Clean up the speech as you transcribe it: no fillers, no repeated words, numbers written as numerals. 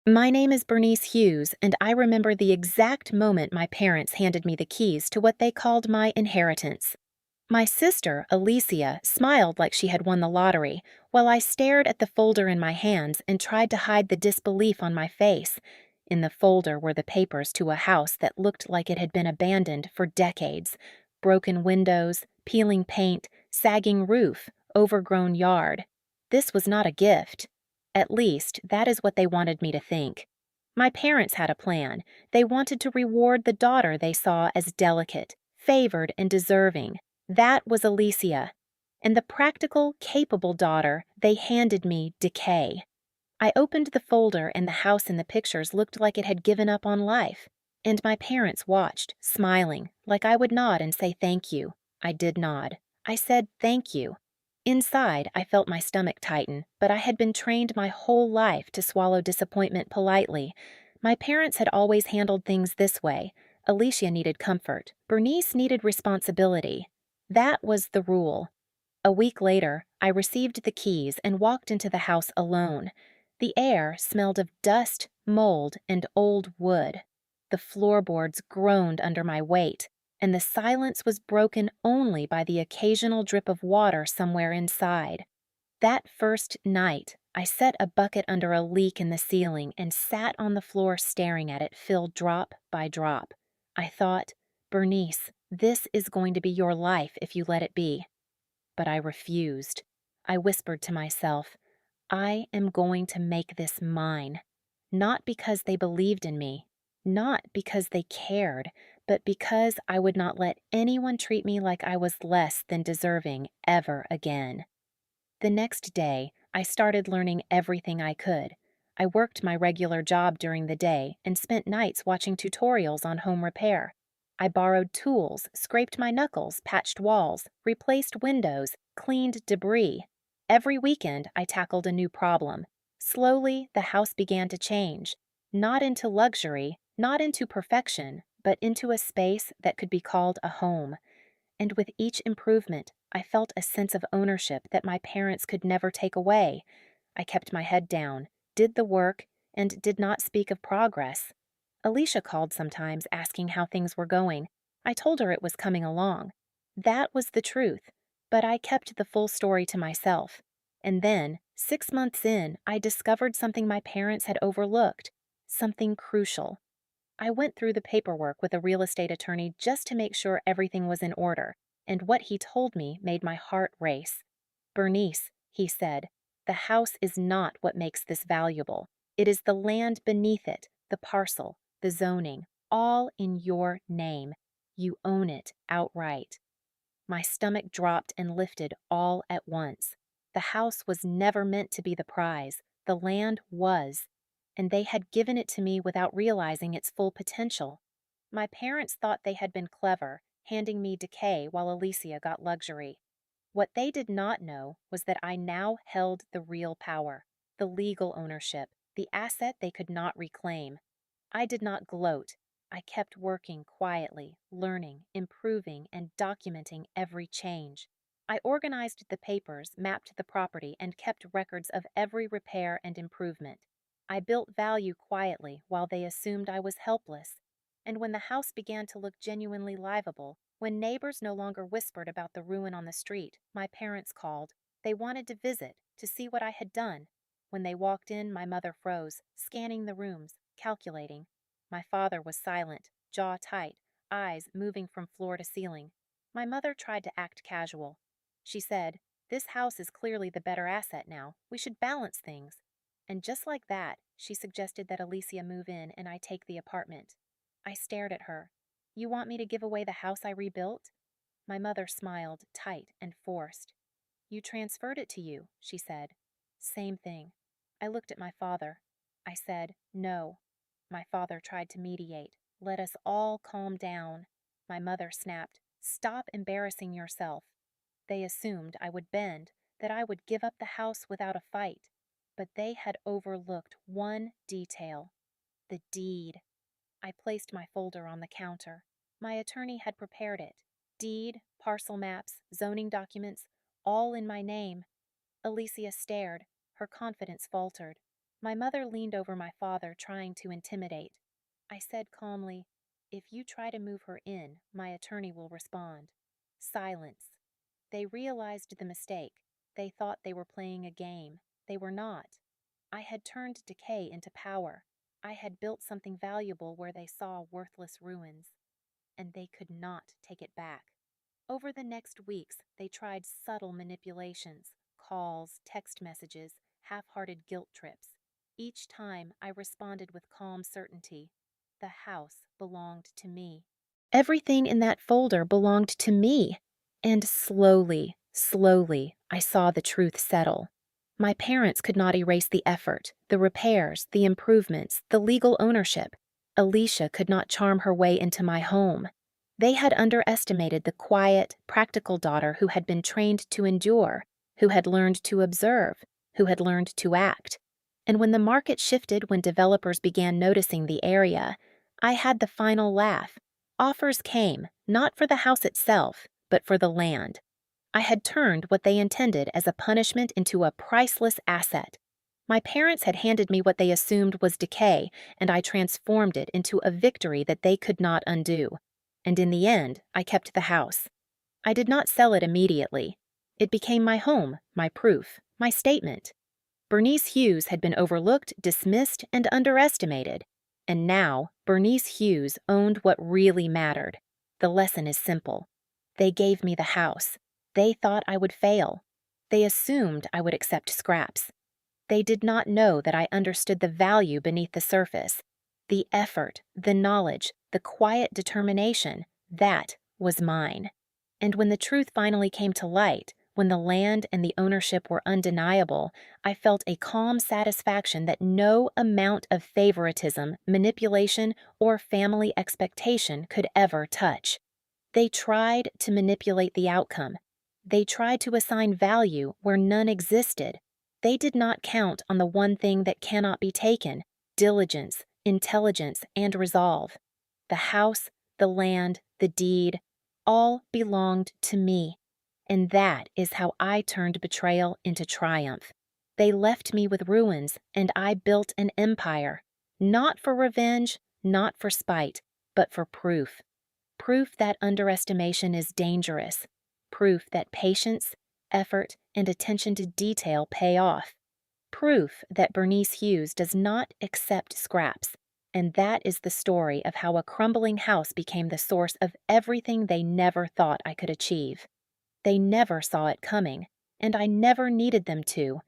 My name is Bernice Hughes, and I remember the exact moment my parents handed me the keys to what they called my inheritance. My sister, Alicia, smiled like she had won the lottery, while I stared at the folder in my hands and tried to hide the disbelief on my face. In the folder were the papers to a house that looked like it had been abandoned for decades: broken windows, peeling paint, sagging roof, overgrown yard. This was not a gift. At least, that is what they wanted me to think. My parents had a plan. They wanted to reward the daughter they saw as delicate, favored, and deserving. That was Alicia. And the practical, capable daughter they handed me decay. I opened the folder, and the house in the pictures looked like it had given up on life. And my parents watched, smiling, like I would nod and say thank you. I did nod. I said thank you. Inside, I felt my stomach tighten, but I had been trained my whole life to swallow disappointment politely. My parents had always handled things this way. Alicia needed comfort. Bernice needed responsibility. That was the rule. A week later, I received the keys and walked into the house alone. The air smelled of dust, mold, and old wood. The floorboards groaned under my weight, and the silence was broken only by the occasional drip of water somewhere inside. That first night, I set a bucket under a leak in the ceiling and sat on the floor staring at it fill drop by drop. I thought, Bernice, this is going to be your life if you let it be. But I refused. I whispered to myself, I am going to make this mine. Not because they believed in me, not because they cared, but because I would not let anyone treat me like I was less than deserving ever again. The next day, I started learning everything I could. I worked my regular job during the day and spent nights watching tutorials on home repair. I borrowed tools, scraped my knuckles, patched walls, replaced windows, cleaned debris. Every weekend, I tackled a new problem. Slowly, the house began to change. Not into luxury, not into perfection, but into a space that could be called a home. And with each improvement, I felt a sense of ownership that my parents could never take away. I kept my head down, did the work, and did not speak of progress. Alicia called sometimes, asking how things were going. I told her it was coming along. That was the truth, but I kept the full story to myself. And then, 6 months in, I discovered something my parents had overlooked, something crucial. I went through the paperwork with a real estate attorney just to make sure everything was in order, and what he told me made my heart race. Bernice, he said, the house is not what makes this valuable. It is the land beneath it, the parcel, the zoning, all in your name. You own it outright. My stomach dropped and lifted all at once. The house was never meant to be the prize. The land was, and they had given it to me without realizing its full potential. My parents thought they had been clever, handing me decay while Alicia got luxury. What they did not know was that I now held the real power, the legal ownership, the asset they could not reclaim. I did not gloat. I kept working quietly, learning, improving, and documenting every change. I organized the papers, mapped the property, and kept records of every repair and improvement. I built value quietly while they assumed I was helpless. And when the house began to look genuinely livable, when neighbors no longer whispered about the ruin on the street, my parents called. They wanted to visit, to see what I had done. When they walked in, my mother froze, scanning the rooms, calculating. My father was silent, jaw tight, eyes moving from floor to ceiling. My mother tried to act casual. She said, This house is clearly the better asset now. We should balance things. And just like that, she suggested that Alicia move in and I take the apartment. I stared at her. You want me to give away the house I rebuilt? My mother smiled, tight and forced. You transferred it to you, she said. Same thing. I looked at my father. I said, no. My father tried to mediate. Let us all calm down. My mother snapped, Stop embarrassing yourself. They assumed I would bend, that I would give up the house without a fight. But they had overlooked one detail: the deed. I placed my folder on the counter. My attorney had prepared it. Deed, parcel maps, zoning documents, all in my name. Alicia stared. Her confidence faltered. My mother leaned over my father, trying to intimidate. I said calmly, "If you try to move her in, my attorney will respond." Silence. They realized the mistake. They thought they were playing a game. They were not. I had turned decay into power. I had built something valuable where they saw worthless ruins. And they could not take it back. Over the next weeks, they tried subtle manipulations, calls, text messages, half-hearted guilt trips. Each time, I responded with calm certainty. The house belonged to me. Everything in that folder belonged to me. And slowly, slowly, I saw the truth settle. My parents could not erase the effort, the repairs, the improvements, the legal ownership. Alicia could not charm her way into my home. They had underestimated the quiet, practical daughter who had been trained to endure, who had learned to observe, who had learned to act. And when the market shifted, when developers began noticing the area, I had the final laugh. Offers came, not for the house itself, but for the land. I had turned what they intended as a punishment into a priceless asset. My parents had handed me what they assumed was decay, and I transformed it into a victory that they could not undo. And in the end, I kept the house. I did not sell it immediately. It became my home, my proof, my statement. Bernice Hughes had been overlooked, dismissed, and underestimated. And now, Bernice Hughes owned what really mattered. The lesson is simple. They gave me the house. They thought I would fail. They assumed I would accept scraps. They did not know that I understood the value beneath the surface. The effort, the knowledge, the quiet determination, that was mine. And when the truth finally came to light, when the land and the ownership were undeniable, I felt a calm satisfaction that no amount of favoritism, manipulation, or family expectation could ever touch. They tried to manipulate the outcome. They tried to assign value where none existed. They did not count on the one thing that cannot be taken: diligence, intelligence, and resolve. The house, the land, the deed, all belonged to me. And that is how I turned betrayal into triumph. They left me with ruins, and I built an empire. Not for revenge, not for spite, but for proof. Proof that underestimation is dangerous. Proof that patience, effort, and attention to detail pay off. Proof that Bernice Hughes does not accept scraps. And that is the story of how a crumbling house became the source of everything they never thought I could achieve. They never saw it coming, and I never needed them to,